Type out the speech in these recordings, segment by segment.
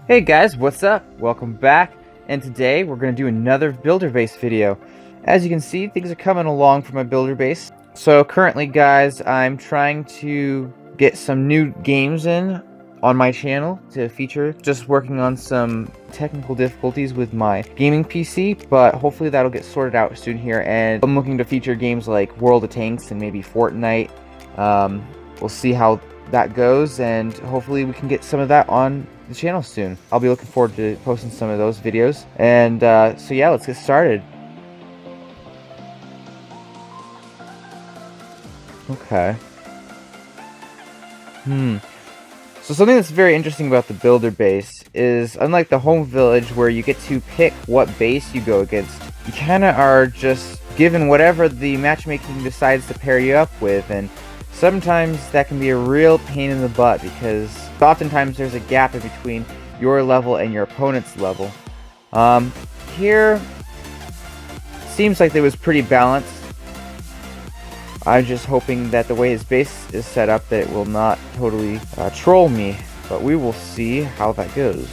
Hey guys, what's up? Welcome back, and today we're going to do another Builder Base video. As you can see, things are coming along for my Builder Base. So currently guys, I'm trying to get some new games in on my channel to feature. Just working on some technical difficulties with my gaming PC, but hopefully that'll get sorted out soon here, and I'm looking to feature games like World of Tanks and maybe Fortnite. We'll see how that goes, and hopefully we can get some of that on the channel soon. I'll be looking forward to posting some of those videos. And so yeah, let's get started. Okay. So something that's very interesting about the Builder Base is, unlike the home village where you get to pick what base you go against, you kinda are just given whatever the matchmaking decides to pair you up with, and sometimes that can be a real pain in the butt because oftentimes there's a gap in between your level and your opponent's level. Here seems like it was pretty balanced. I'm just hoping that the way his base is set up that it will not totally troll me, but we will see how that goes.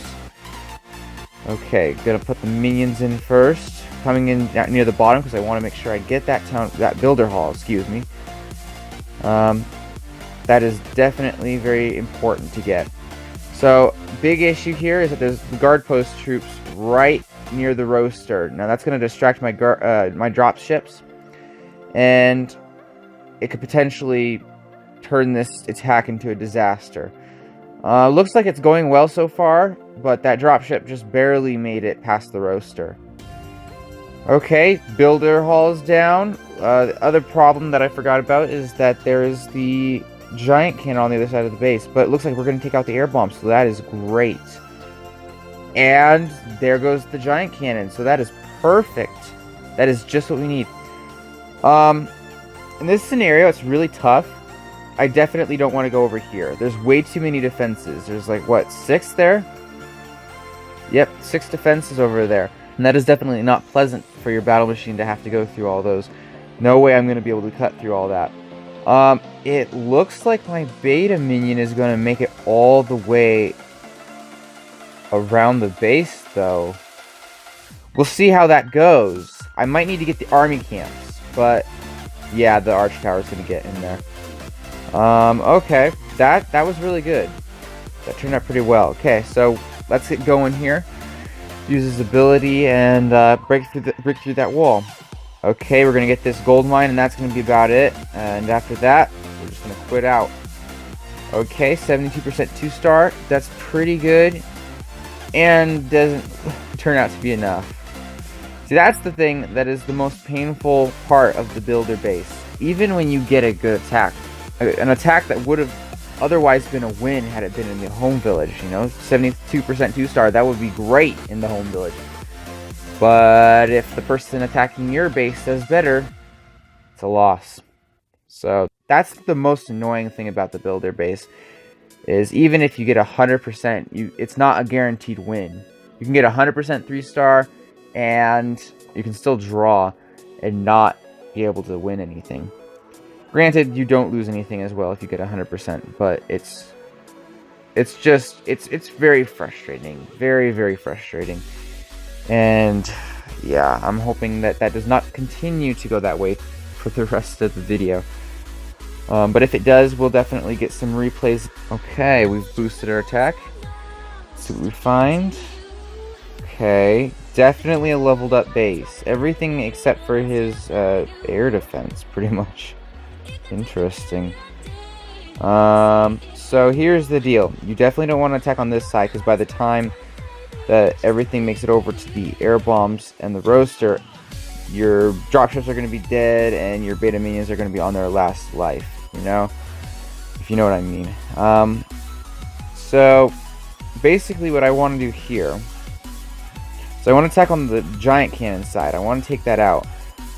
Okay, gonna put the minions in first, coming in near the bottom because I want to make sure I get that builder hall, excuse me. That is definitely very important to get. So, big issue here is that there's the guard post troops right near the roaster. Now that's going to distract my my drop ships, and it could potentially turn this attack into a disaster. Looks like it's going well so far, but that drop ship just barely made it past the roaster. Okay, builder hall is down. The other problem that I forgot about is that there is the giant cannon on the other side of the base, but it looks like we're going to take out the air bomb, so that is great. And there goes the giant cannon, so that is perfect. That is just what we need. In this scenario, it's really tough. I definitely don't want to go over here. There's way too many defenses. There's like, what, 6 there? Yep, 6 defenses over there. And that is definitely not pleasant for your battle machine to have to go through all those. No way I'm going to be able to cut through all that. It looks like my beta minion is going to make it all the way around the base, though. We'll see how that goes. I might need to get the army camps, but yeah, the arch tower is going to get in there. Okay, that was really good. That turned out pretty well. Okay, so let's get going here. Use his ability and break through that wall. Okay, we're gonna get this gold mine, and that's gonna be about it. And after that, we're just gonna quit out. Okay, 72% 2-star. That's pretty good, and doesn't turn out to be enough. See, that's the thing that is the most painful part of the builder base. Even when you get a good attack, an attack that would have otherwise been a win had it been in the home village, you know, 72% 2-star, that would be great in the home village. But if the person attacking your base does better, it's a loss. So that's the most annoying thing about the builder base, is even if you get 100%, it's not a guaranteed win. You can get 100% 3-star, and you can still draw and not be able to win anything. Granted, you don't lose anything as well if you get 100%, but it's very frustrating, very frustrating. And yeah, I'm hoping that does not continue to go that way for the rest of the video. But if it does, we'll definitely get some replays. Okay, we've boosted our attack. Let's see what we find. Okay, definitely a leveled up base. Everything except for his air defense, pretty much. Interesting. So here's the deal. You definitely don't want to attack on this side, because by the time that everything makes it over to the air bombs and the roaster, your dropships are going to be dead, and your beta minions are going to be on their last life, you know? If you know what I mean. So basically what I want to do here, so I want to attack on the giant cannon side. I want to take that out.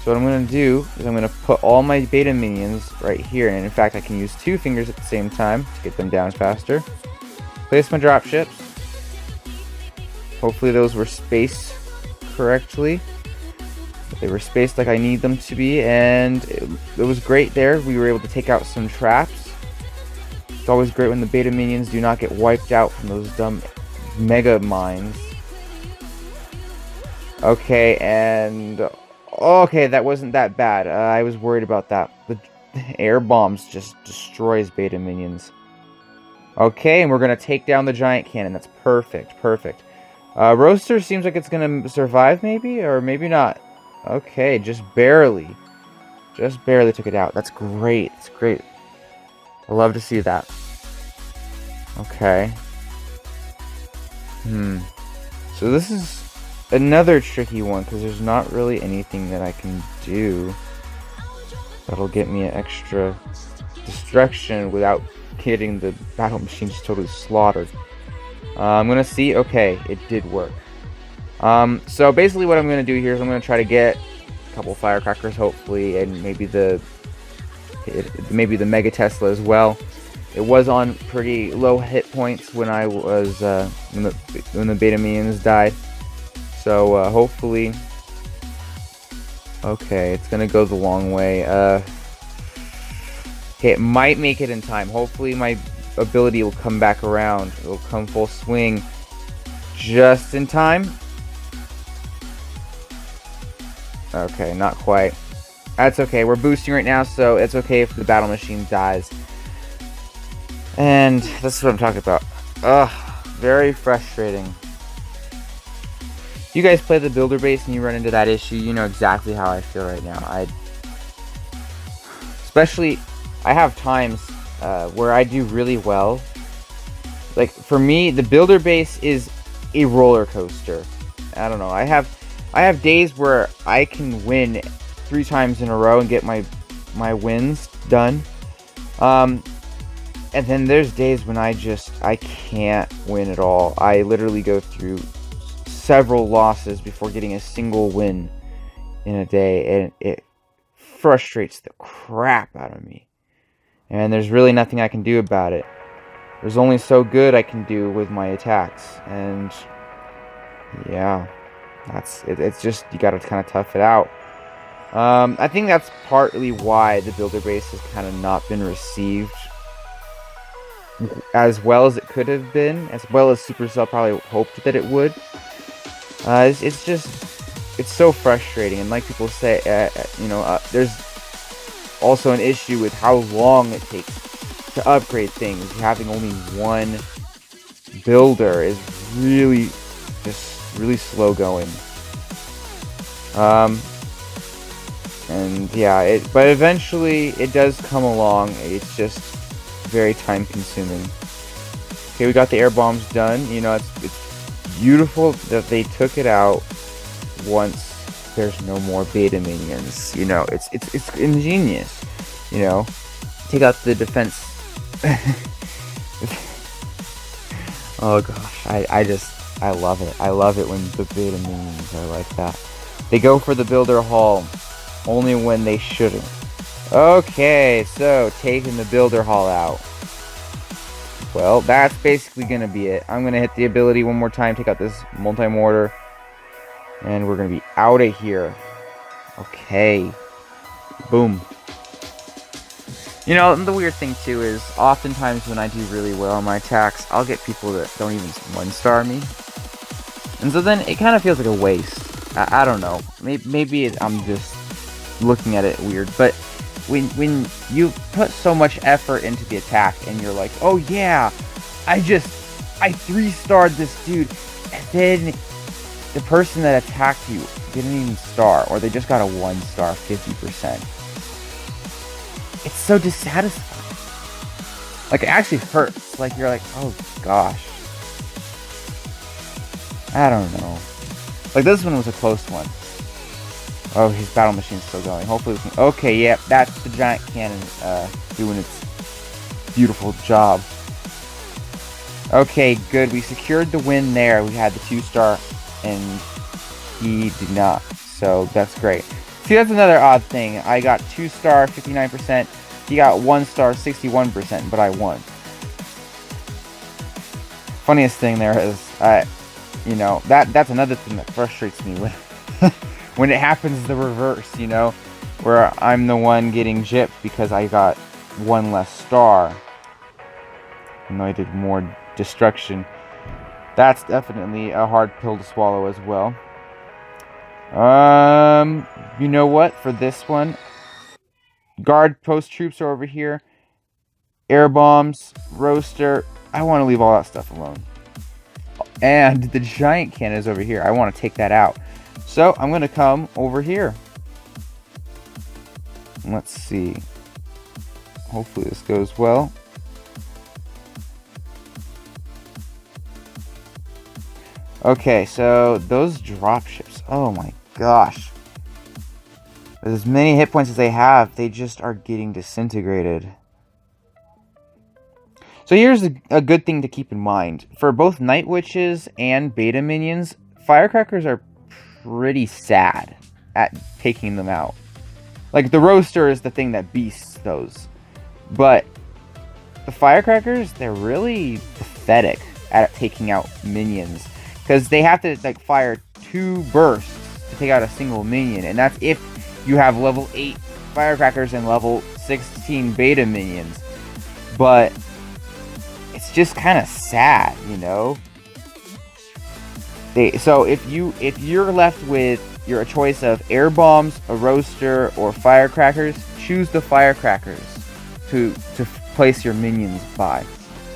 So what I'm going to do is I'm going to put all my beta minions right here, and in fact I can use 2 fingers at the same time to get them down faster. Place my dropships. Hopefully those were spaced correctly. They were spaced like I need them to be, and it was great there. We were able to take out some traps. It's always great when the beta minions do not get wiped out from those dumb mega mines. Okay, and okay, that wasn't that bad. I was worried about that. The air bombs just destroys beta minions. Okay, and we're gonna take down the giant cannon. That's perfect, perfect. Roaster seems like it's gonna survive, maybe, or maybe not. Okay, just barely took it out. That's great. That's great. I love to see that. Okay. So this is another tricky one because there's not really anything that I can do that'll get me an extra destruction without getting the battle machine just totally slaughtered. I'm gonna see. Okay, it did work. So basically what I'm gonna do here is I'm gonna try to get a couple firecrackers, hopefully, and maybe the Mega Tesla as well. It was on pretty low hit points when I was when the beta minions died. So hopefully, okay, it's gonna go the long way. Okay, it might make it in time. Hopefully, my ability will come back around. It'll come full swing just in time. Okay, not quite. That's okay. We're boosting right now, so it's okay if the battle machine dies. And this is what I'm talking about. Ugh, very frustrating. If you guys play the builder base and you run into that issue, you know exactly how I feel right now. Especially, I have times where I do really well. Like, for me, the builder base is a roller coaster. I don't know. I have days where I can win 3 times in a row and get my wins done. And then there's days when I can't win at all. I literally go through several losses before getting a single win in a day, and it frustrates the crap out of me. And there's really nothing I can do about it. There's only so good I can do with my attacks, and yeah, that's it. It's just, you gotta kind of tough it out. I think that's partly why the builder base has kind of not been received as well as it could have been, as well as Supercell probably hoped that it would. It's so frustrating, and like people say, there's also an issue with how long it takes to upgrade things. Having only one builder is really slow going. And yeah, but eventually it does come along. It's just very time consuming. Okay, we got the air bombs done. You know, it's beautiful that they took it out once there's no more beta minions. You know, it's ingenious. You know, take out the defense. Oh gosh, I love it. I love it when the beta minions are like that. They go for the builder hall only when they shouldn't. Okay, so taking the builder hall out. Well, that's basically gonna be it. I'm gonna hit the ability one more time, take out this multi-mortar, and we're gonna be out of here. Okay. Boom. You know, the weird thing too is, oftentimes when I do really well on my attacks, I'll get people that don't even 1-star me. And so then it kind of feels like a waste. I don't know. Maybe I'm just looking at it weird, but when you put so much effort into the attack and you're like, oh yeah, I 3-starred this dude, and then the person that attacked you didn't even star, or they just got a 1-star 50%. It's so dissatisfying. Like, it actually hurts. Like, you're like, oh gosh. I don't know. Like, this one was a close one. Oh, his battle machine's still going. Hopefully we can... Okay, yeah, that's the giant cannon doing its beautiful job. Okay, good. We secured the win there. We had the 2-star, and he did not. So, that's great. See, that's another odd thing. I got 2-star, 59%. He got 1-star, 61%, but I won. Funniest thing there is, you know, that's another thing that frustrates me when... when it happens the reverse, you know, where I'm the one getting gypped because I got 1 less star, even though I did more destruction. That's definitely a hard pill to swallow as well. You know what? For this one, guard post troops are over here. Air bombs, roaster. I want to leave all that stuff alone. And the giant cannon is over here. I want to take that out. So I'm going to come over here. Let's see. Hopefully this goes well. Okay, so those dropships. Oh my gosh. With as many hit points as they have, they just are getting disintegrated. So here's a good thing to keep in mind. For both Night Witches and Beta Minions, Firecrackers are pretty sad at taking them out. Like, the Roaster is the thing that beasts those. But the Firecrackers, they're really pathetic at taking out minions. Because they have to, like, fire 2 bursts to take out a single minion. And that's if you have level 8 Firecrackers and level 16 Beta Minions. But it's just kind of sad, you know? So if you're left with a choice of air bombs, a roaster, or firecrackers, choose the firecrackers to place your minions by.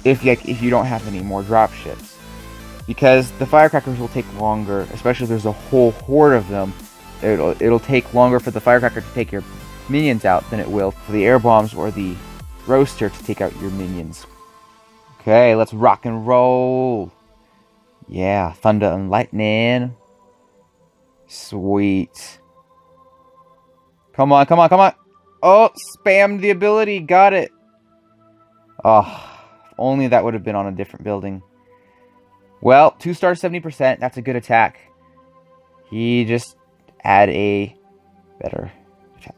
If you don't have any more drop ships, because the firecrackers will take longer, especially if there's a whole horde of them. It'll take longer for the firecracker to take your minions out than it will for the air bombs or the roaster to take out your minions. Okay, let's rock and roll. Yeah, thunder and lightning. Sweet. Come on, come on, come on. Oh, spammed the ability. Got it. Oh, if only that would have been on a different building. Well, 2 stars, 70%. That's a good attack. He just had a better attack.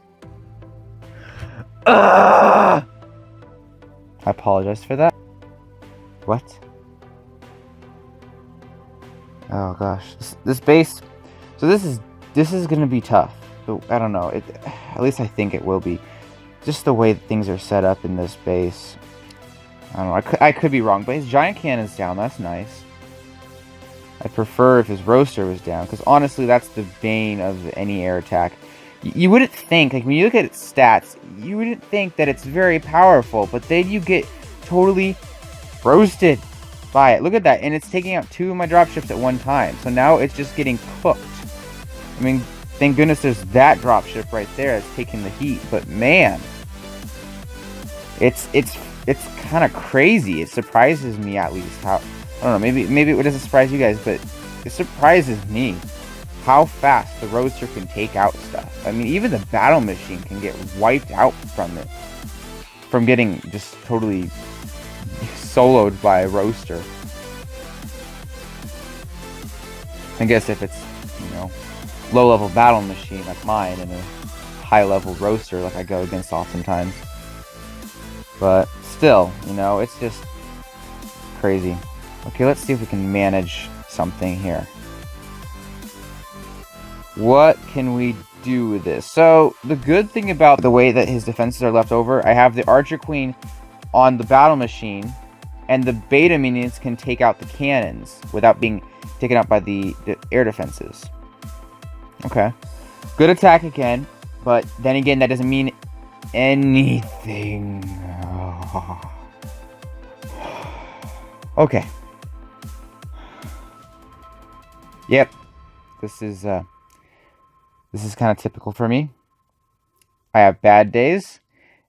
I apologize for that. What? Oh gosh, this base. So this is gonna be tough. I don't know. At least I think it will be. Just the way things are set up in this base. I don't know. I could be wrong, but his giant cannon's down. That's nice. I'd prefer if his roaster was down, because honestly, that's the bane of any air attack. You wouldn't think, like when you look at its stats, you wouldn't think that it's very powerful, but then you get totally roasted by it. Look at that, and it's taking out 2 of my dropships at one time. So now it's just getting cooked. I mean, thank goodness there's that dropship right there that's taking the heat. But man, it's kind of crazy. It surprises me at least how. I don't know. Maybe it doesn't surprise you guys, but it surprises me how fast the roaster can take out stuff. I mean, even the battle machine can get wiped out from it, from getting just totally soloed by a roaster. I guess if it's, you know, low-level battle machine like mine and a high-level roaster like I go against oftentimes. But still, you know, it's just crazy. Okay, let's see if we can manage something here. What can we do with this? So, the good thing about the way that his defenses are left over, I have the Archer Queen on the battle machine, and the beta minions can take out the cannons without being taken out by the air defenses. Okay. Good attack again, but then again, that doesn't mean anything. Okay. Yep. This is kind of typical for me. I have bad days,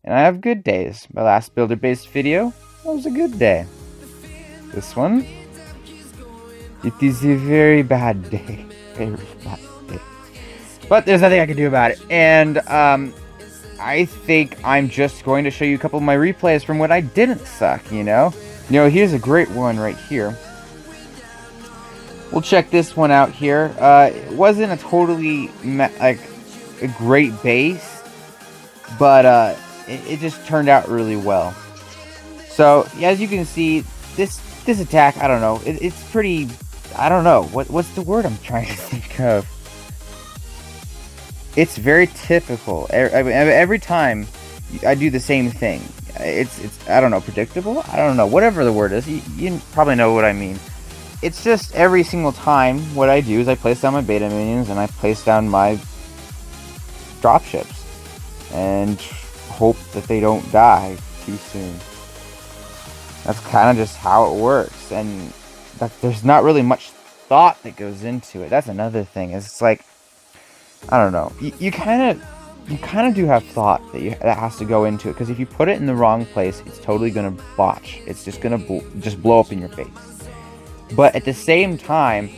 and I have good days. My last Builder Base video, that was a good day. This one, it is a very bad day. Very bad day. But there's nothing I can do about it. And I think I'm just going to show you a couple of my replays from when I didn't suck, you know? You know, here's a great one right here. We'll check this one out here. It wasn't a totally, like, a great base, but it just turned out really well. So, as you can see, this attack, I don't know, it's pretty, I don't know, what's the word I'm trying to think of? It's very typical. Every time I do the same thing. It's I don't know, predictable? I don't know, whatever the word is. You probably know what I mean. it's just every single time what I do is I place down my beta minions and I place down my dropships and hope that they don't die too soon. That's kind of just how it works, and there's not really much thought that goes into it. That's another thing. It's like, I don't know. You kind of do have thought that has to go into it, because if you put it in the wrong place, it's totally gonna botch. It's just gonna just blow up in your face. But at the same time,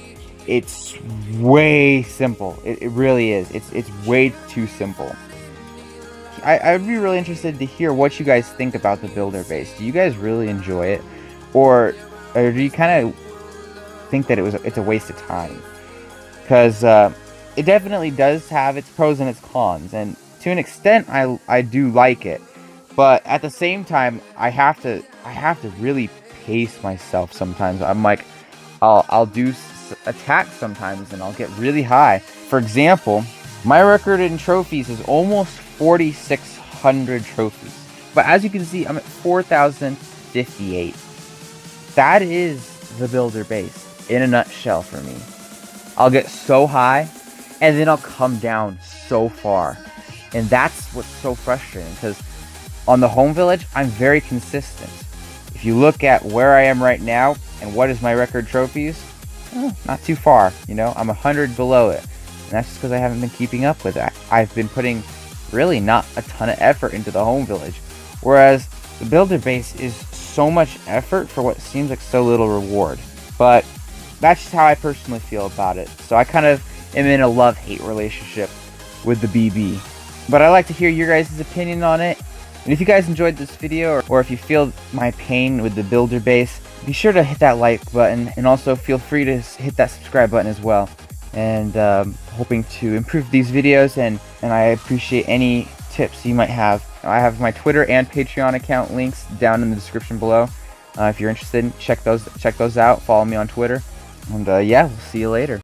it's way simple. It really is. It's way too simple. I'd be really interested to hear what you guys think about the builder base. Do you guys really enjoy it, or do you kind of think that it's a waste of time? Because it definitely does have its pros and its cons, and to an extent, I do like it. But at the same time, I have to really pace myself sometimes. I'm like, I'll do attacks sometimes, and I'll get really high. For example, my record in trophies is almost 4,600 trophies. But as you can see, I'm at 4,058. That is the builder base in a nutshell for me. I'll get so high, and then I'll come down so far. And that's what's so frustrating, because on the home village, I'm very consistent. If you look at where I am right now, and what is my record trophies, not too far, you know, I'm 100 below it. And that's just because I haven't been keeping up with that. I've been putting really not a ton of effort into the home village. Whereas the builder base is so much effort for what seems like so little reward. But that's just how I personally feel about it. So I kind of am in a love-hate relationship with the BB. But I'd like to hear your guys' opinion on it. And if you guys enjoyed this video, or if you feel my pain with the builder base, be sure to hit that like button, and also feel free to hit that subscribe button as well. And hoping to improve these videos, and I appreciate any tips you might have. I have my Twitter and Patreon account links down in the description below. If you're interested, check those out. Follow me on Twitter, and yeah, we'll see you later.